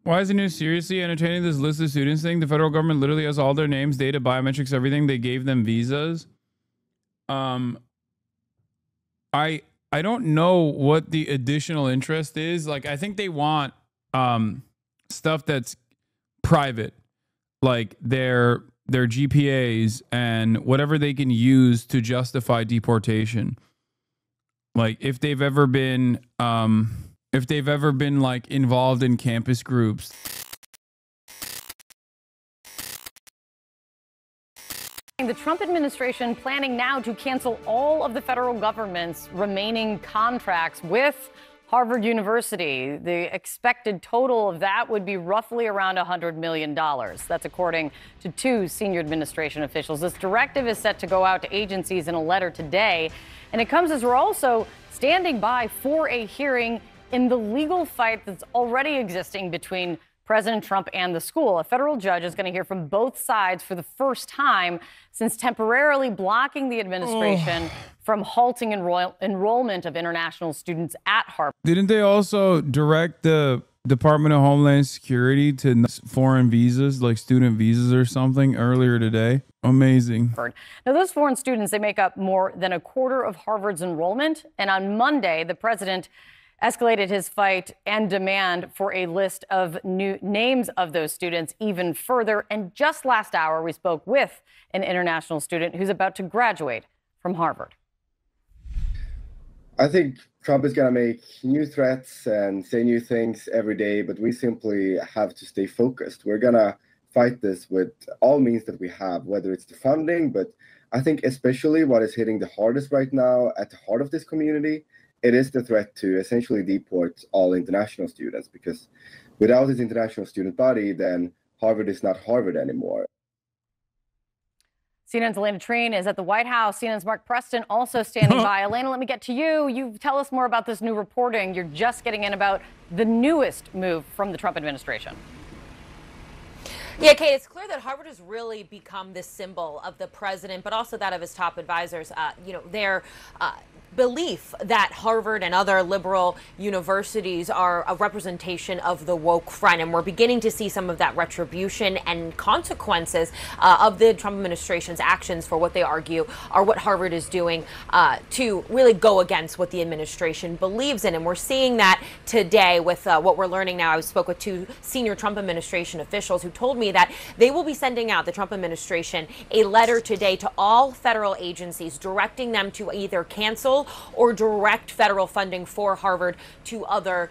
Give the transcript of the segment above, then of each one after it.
Why is the news seriously entertaining this list of students thing? The federal government literally has all their names, data, biometrics, everything. They gave them visas. I don't know what the additional interest is. Like, I think they want stuff that's private, like their GPAs and whatever they can use to justify deportation. Like if they've ever been like involved in campus groups. The Trump administration planning now to cancel all of the federal government's remaining contracts with Harvard University. The expected total of that would be roughly around $100 million. That's according to two senior administration officials. This directive is set to go out to agencies in a letter today, and it comes as we're also standing by for a hearing in the legal fight that's already existing between President Trump and the school. A federal judge is going to hear from both sides for the first time since temporarily blocking the administration from halting enrollment of international students at Harvard. Didn't they also direct the Department of Homeland Security to foreign visas, like student visas or something, earlier today? Amazing. Now, those foreign students, they make up more than a quarter of Harvard's enrollment. And on Monday, the president escalated his fight and demand for a list of new names of those students even further. And just last hour, we spoke with an international student who's about to graduate from Harvard. I think Trump is going to make new threats and say new things every day, but we simply have to stay focused. We're going to fight this with all means that we have, whether it's the funding, but I think especially what is hitting the hardest right now at the heart of this community, it is the threat to essentially deport all international students, because without this international student body, then Harvard is not Harvard anymore. CNN's Elena Treen is at the White House. CNN's Mark Preston also standing by. Elena, let me get to you. You tell us more about this new reporting. You're just getting in about the newest move from the Trump administration. Yeah, Kate, it's clear that Harvard has really become the symbol of the president, but also that of his top advisors. Their belief that Harvard and other liberal universities are a representation of the woke front. And we're beginning to see some of that retribution and consequences of the Trump administration's actions for what they argue are what Harvard is doing to really go against what the administration believes in. And we're seeing that today with what we're learning now. I spoke with two senior Trump administration officials who told me that they will be sending out, the Trump administration, a letter today to all federal agencies directing them to either cancel or direct federal funding for Harvard to other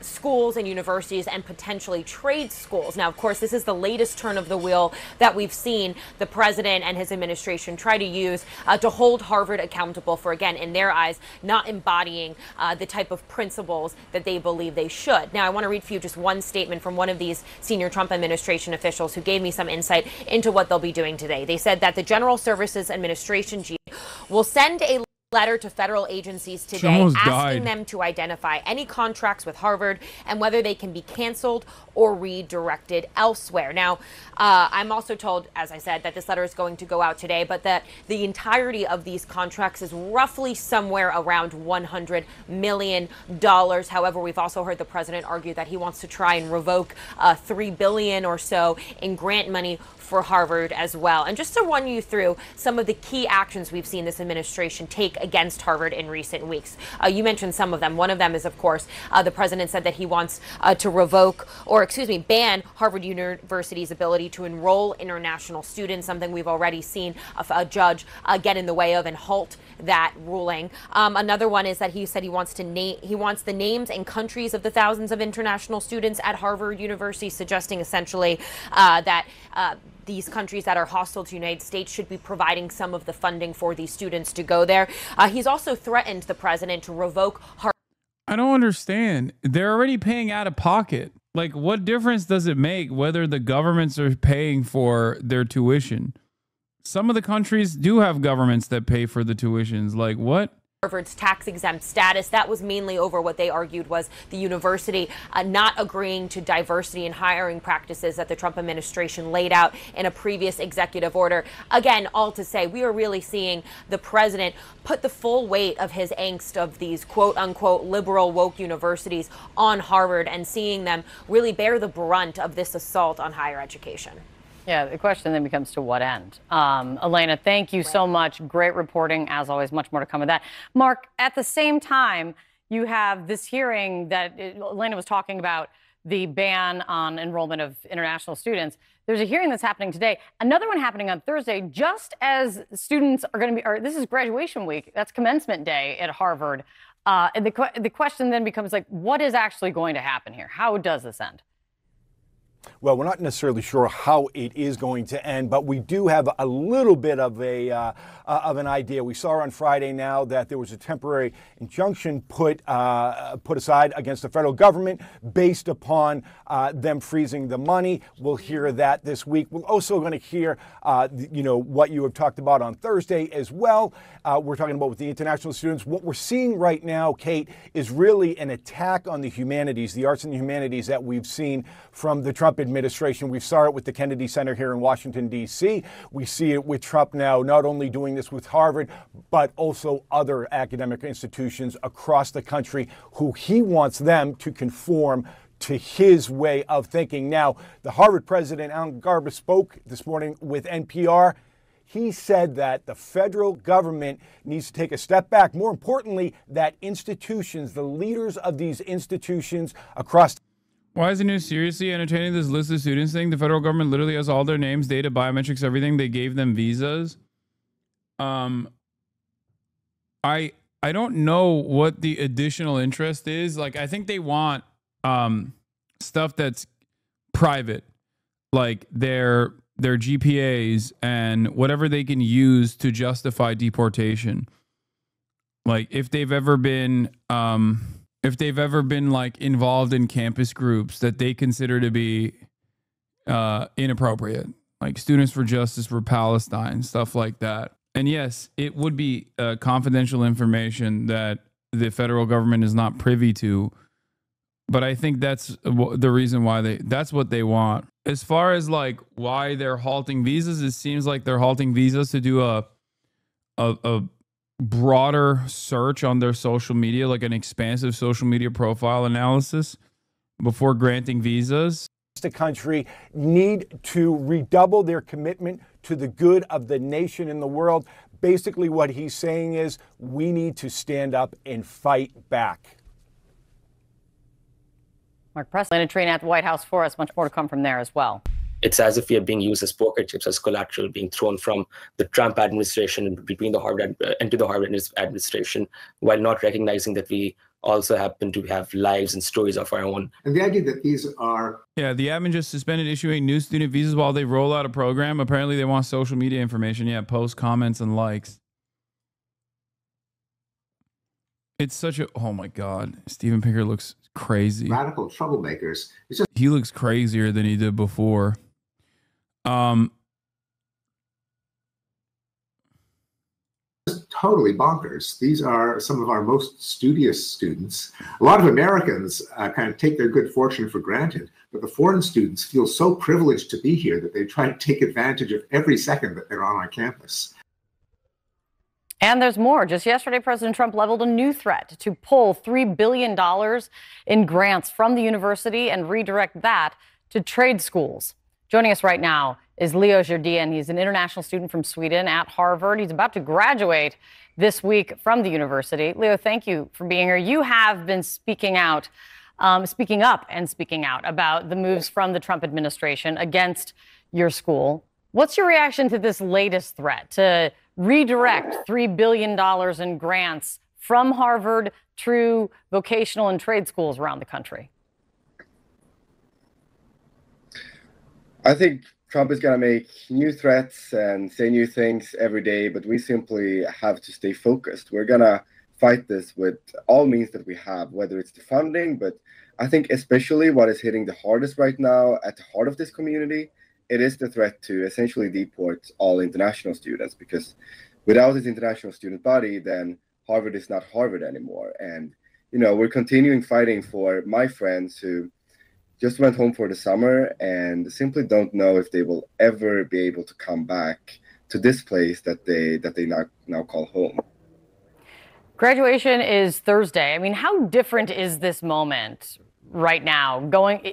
schools and universities and potentially trade schools. Now, of course, this is the latest turn of the wheel that we've seen the president and his administration try to use to hold Harvard accountable for, again, in their eyes, not embodying the type of principles that they believe they should. Now, I want to read for you just one statement from one of these senior Trump administration officials who gave me some insight into what they'll be doing today. They said that the General Services Administration will send a letter to federal agencies today asking them to identify any contracts with Harvard and whether they can be canceled or redirected elsewhere. Now, I'm also told, as I said, that this letter is going to go out today, but that the entirety of these contracts is roughly somewhere around $100 million. However, we've also heard the president argue that he wants to try and revoke $3 billion or so in grant money for Harvard as well. And just to run you through some of the key actions we've seen this administration take against Harvard in recent weeks. You mentioned some of them. One of them is, of course, the president said that he wants to revoke, or ban Harvard University's ability to enroll international students, something we've already seen a judge get in the way of and halt that ruling. Another one is that he said he wants the names and countries of the thousands of international students at Harvard University, suggesting essentially that these countries that are hostile to the United States should be providing some of the funding for these students to go there. He's also threatened the president to revoke Harvard. I don't understand. They're already paying out of pocket. Like, what difference does it make whether the governments are paying for their tuition? Some of the countries do have governments that pay for the tuitions. Like, what? Harvard's tax-exempt status. That was mainly over what they argued was the university not agreeing to diversity in hiring practices that the Trump administration laid out in a previous executive order. Again, all to say, we are really seeing the president put the full weight of his angst of these quote-unquote liberal woke universities on Harvard and seeing them really bear the brunt of this assault on higher education. Yeah, the question then becomes to what end? Elena, thank you so much. Great reporting, as always. Much more to come with that. Mark, at the same time, you have this hearing that Elena was talking about, the ban on enrollment of international students. There's a hearing that's happening today. Another one happening on Thursday, just as students are going to be, or this is graduation week. That's commencement day at Harvard. And the question then becomes like, what is actually going to happen here? How does this end? Well, we're not necessarily sure how it is going to end, but we do have a little bit of an idea. We saw on Friday now that there was a temporary injunction put aside against the federal government based upon them freezing the money. We'll hear that this week. We're also going to hear, what you have talked about on Thursday as well. We're talking about with the international students. What we're seeing right now, Kate, is really an attack on the humanities, the arts and the humanities that we've seen from the Trump administration. We saw it with the Kennedy Center here in Washington, D.C. We see it with Trump now, not only doing this with Harvard, but also other academic institutions across the country who he wants them to conform to his way of thinking. Now, the Harvard president, Alan Garber, spoke this morning with NPR. He said that the federal government needs to take a step back. More importantly, that institutions, the leaders of these institutions across. Why isn't it seriously entertaining this list of students thing? The federal government literally has all their names, data, biometrics, everything. They gave them visas. I don't know what the additional interest is. Like, I think they want stuff that's private, like their GPAs and whatever they can use to justify deportation. Like if they've ever been like involved in campus groups that they consider to be inappropriate, like Students for Justice for Palestine, stuff like that. And yes, it would be confidential information that the federal government is not privy to. But I think that's the reason why that's what they want. As far as like why they're halting visas, it seems like they're halting visas to do a broader search on their social media, like an expansive social media profile analysis before granting visas. The country need to redouble their commitment to the good of the nation and the world. Basically, what he's saying is we need to stand up and fight back. Mark Pressley, train at the White House for us. Much more to come from there as well. It's as if we are being used as poker chips, as collateral being thrown from the Trump administration between the Harvard into the Harvard administration, while not recognizing that we also happen to have lives and stories of our own. And the idea that these are... Yeah, the admin just suspended issuing new student visas while they roll out a program. Apparently they want social media information. Yeah, posts, comments, and likes. It's such a... Oh my God. Steven Pinker looks crazy. Radical troublemakers. He looks crazier than he did before. Totally bonkers. These are some of our most studious students. A lot of Americans kind of take their good fortune for granted, but the foreign students feel so privileged to be here that they try to take advantage of every second that they're on our campus. And there's more. Just yesterday, President Trump leveled a new threat to pull $3 billion in grants from the university and redirect that to trade schools. Joining us right now is Leo Jardian. He's an international student from Sweden at Harvard. He's about to graduate this week from the university. Leo, thank you for being here. You have been speaking up about the moves from the Trump administration against your school. What's your reaction to this latest threat to redirect $3 billion in grants from Harvard to vocational and trade schools around the country? I think Trump is going to make new threats and say new things every day, but we simply have to stay focused. We're going to fight this with all means that we have, whether it's the funding, but I think especially what is hitting the hardest right now at the heart of this community, it is the threat to essentially deport all international students, because without this international student body, then Harvard is not Harvard anymore. And, we're continuing fighting for my friends who just went home for the summer and simply don't know if they will ever be able to come back to this place that they now call home. Graduation is Thursday. I mean, how different is this moment right now?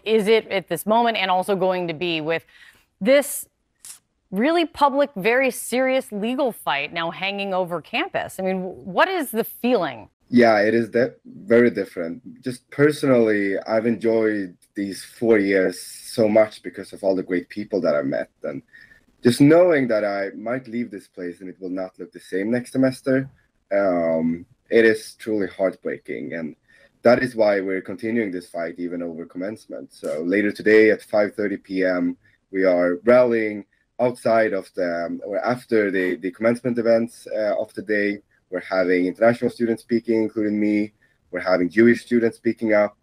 Is it at this moment and also going to be with this really public, very serious legal fight now hanging over campus? I mean, what is the feeling? Yeah, it is very different. Just personally, I've enjoyed these 4 years so much because of all the great people that I've met. And just knowing that I might leave this place and it will not look the same next semester, it is truly heartbreaking. And that is why we're continuing this fight even over commencement. So later today at 5:30 p.m., we are rallying outside of or after the commencement events of the day. We're having international students speaking, including me. We're having Jewish students speaking up.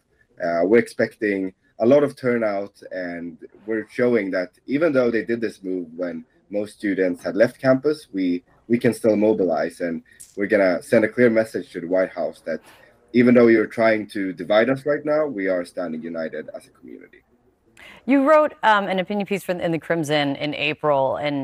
We're expecting a lot of turnout, and we're showing that even though they did this move when most students had left campus, we can still mobilize, and we're gonna send a clear message to the White House that even though you're trying to divide us right now, we are standing united as a community. You wrote an opinion piece in the Crimson in April, and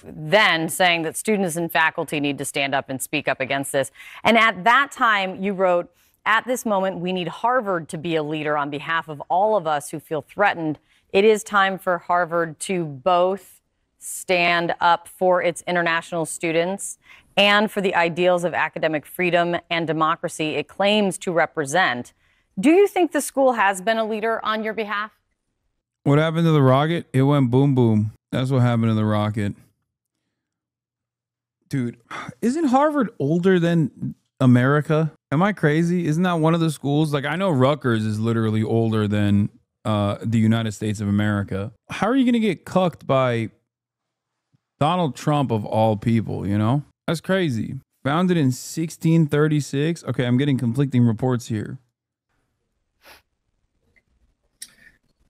then saying that students and faculty need to stand up and speak up against this. And at that time, you wrote, "At this moment, we need Harvard to be a leader on behalf of all of us who feel threatened. It is time for Harvard to both stand up for its international students and for the ideals of academic freedom and democracy it claims to represent." Do you think the school has been a leader on your behalf? What happened to the rocket? It went boom, boom. That's what happened to the rocket. Dude, isn't Harvard older than America? Am I crazy? Isn't that one of the schools? Like, I know Rutgers is literally older than the United States of America. How are you going to get cucked by Donald Trump of all people, That's crazy. Founded in 1636. Okay, I'm getting conflicting reports here.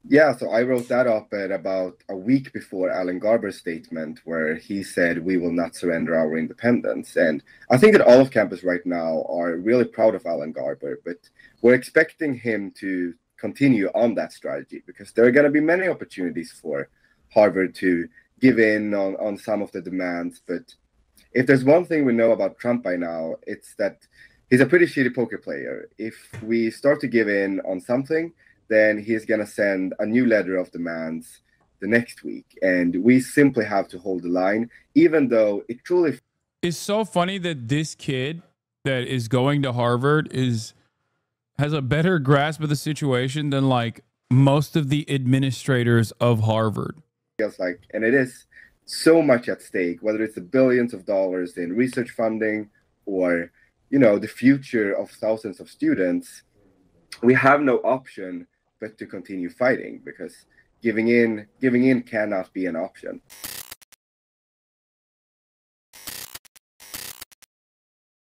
Yeah, so I wrote that up at about a week before Alan Garber's statement, where he said, "We will not surrender our independence." And I think that all of campus right now are really proud of Alan Garber, but we're expecting him to continue on that strategy because there are going to be many opportunities for Harvard to give in on some of the demands. But if there's one thing we know about Trump by now, it's that he's a pretty shitty poker player. If we start to give in on something, then he's going to send a new letter of demands the next week. And we simply have to hold the line, even though it truly... It's so funny that this kid that is going to Harvard has a better grasp of the situation than like most of the administrators of Harvard. Feels like, and it is so much at stake, whether it's the billions of dollars in research funding or, the future of thousands of students. We have no option but to continue fighting because giving in cannot be an option.